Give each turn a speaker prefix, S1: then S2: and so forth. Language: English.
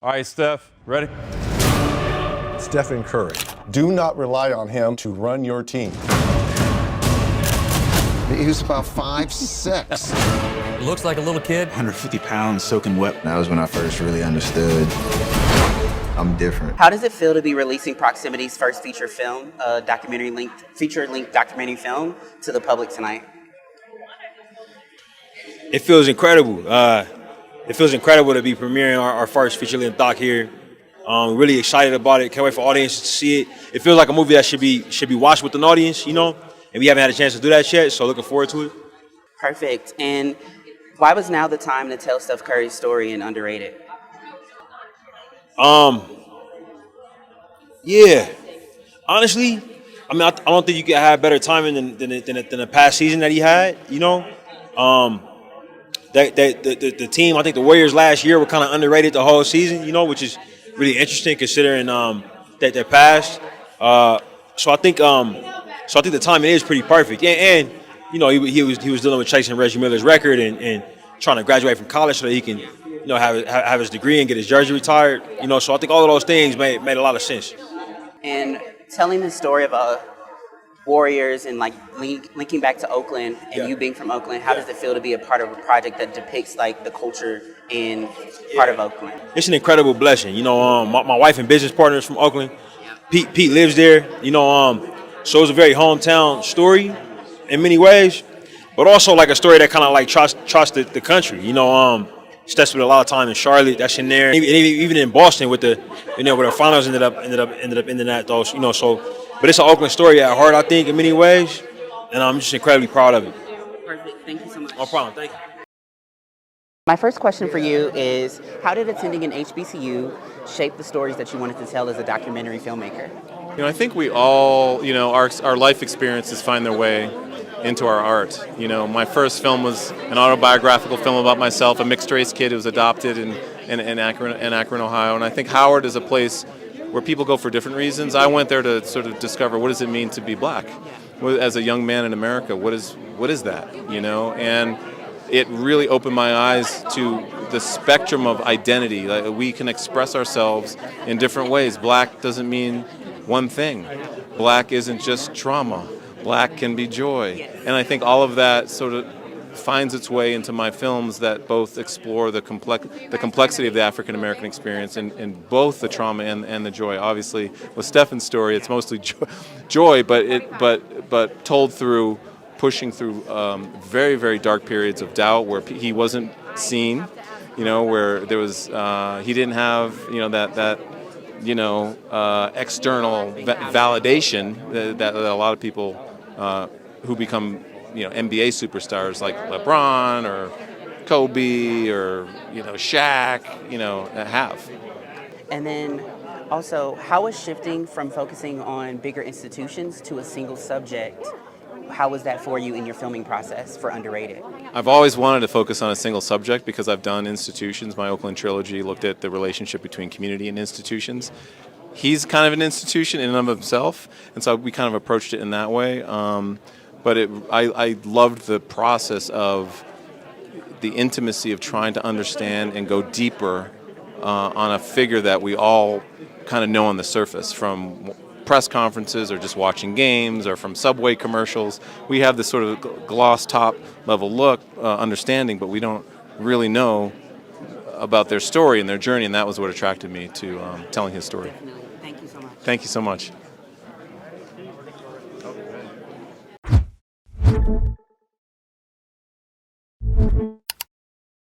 S1: All right, Steph, ready?
S2: Stephen Curry. Do not rely on him to run your team.
S3: He was about 5'6".
S4: Looks like a little kid.
S5: 150 pounds, soaking wet.
S3: That was when I first really understood I'm different.
S6: How does it feel to be releasing Proximity's first feature film, a feature-length documentary film, to the public tonight?
S7: It feels incredible. It feels incredible to be premiering our first feature-length doc here. Really excited about it. Can't wait for audiences to see it. It feels like a movie that should be watched with an audience, you know, and we haven't had a chance to do that yet, so looking forward to it.
S6: Perfect. And why was now the time to tell Steph Curry's story in Underrated?
S7: Yeah. Honestly, I mean, I don't think you could have better timing than the past season that he had, you know. The team, I think the Warriors last year were kind of underrated the whole season, you know, which is really interesting considering that they're past. So I think the timing is pretty perfect. And you know, he was dealing with chasing Reggie Miller's record and trying to graduate from college so that he can, you know, have his degree and get his jersey retired. You know, so I think all of those things made a lot of sense.
S6: And telling the story of Warriors and like linking back to Oakland and you being from Oakland, how does it feel to be a part of a project that depicts like the culture in part of Oakland?
S7: It's an incredible blessing. You know, my wife and business partner is from Oakland. Pete lives there. You know, so it's a very hometown story in many ways, but also like a story that kind of like trusts the country. You know, Steph spent a lot of time in Charlotte. That's in there. And even in Boston with the, you know, where the finals ended up in that though. You know, so. But it's an Oakland story at heart, I think, in many ways, and I'm just incredibly proud of it.
S6: Perfect. Thank you so much.
S7: No problem. Thank you.
S6: My first question for you is, how did attending an HBCU shape the stories that you wanted to tell as a documentary filmmaker?
S1: You know, I think we all, you know, our life experiences find their way into our art. You know, my first film was an autobiographical film about myself, a mixed-race kid who was adopted in Akron, Ohio, and I think Howard is a place where people go for different reasons. I went there to sort of discover what does it mean to be black. As a young man in America, what is that, you know? And it really opened my eyes to the spectrum of identity. Like, we can express ourselves in different ways. Black doesn't mean one thing. Black isn't just trauma. Black can be joy. And I think all of that sort of finds its way into my films that both explore the complexity of the African American experience in both the trauma and the joy. Obviously, with Stephen's story, it's mostly joy, but told through pushing through very, very dark periods of doubt where he wasn't seen, you know, where there was he didn't have, you know, that external validation that a lot of people who become, you know, NBA superstars like LeBron or Kobe or, you know, Shaq, you know, have.
S6: And then also, how was shifting from focusing on bigger institutions to a single subject? How was that for you in your filming process for Underrated?
S1: I've always wanted to focus on a single subject because I've done institutions. My Oakland trilogy looked at the relationship between community and institutions. He's kind of an institution in and of himself, and so we kind of approached it in that way. But I loved the process of the intimacy of trying to understand and go deeper on a figure that we all kind of know on the surface from press conferences or just watching games or from Subway commercials. We have this sort of gloss top level look, understanding, but we don't really know about their story and their journey, and that was what attracted me to telling his story.
S6: Thank you so much.
S1: Thank you so much.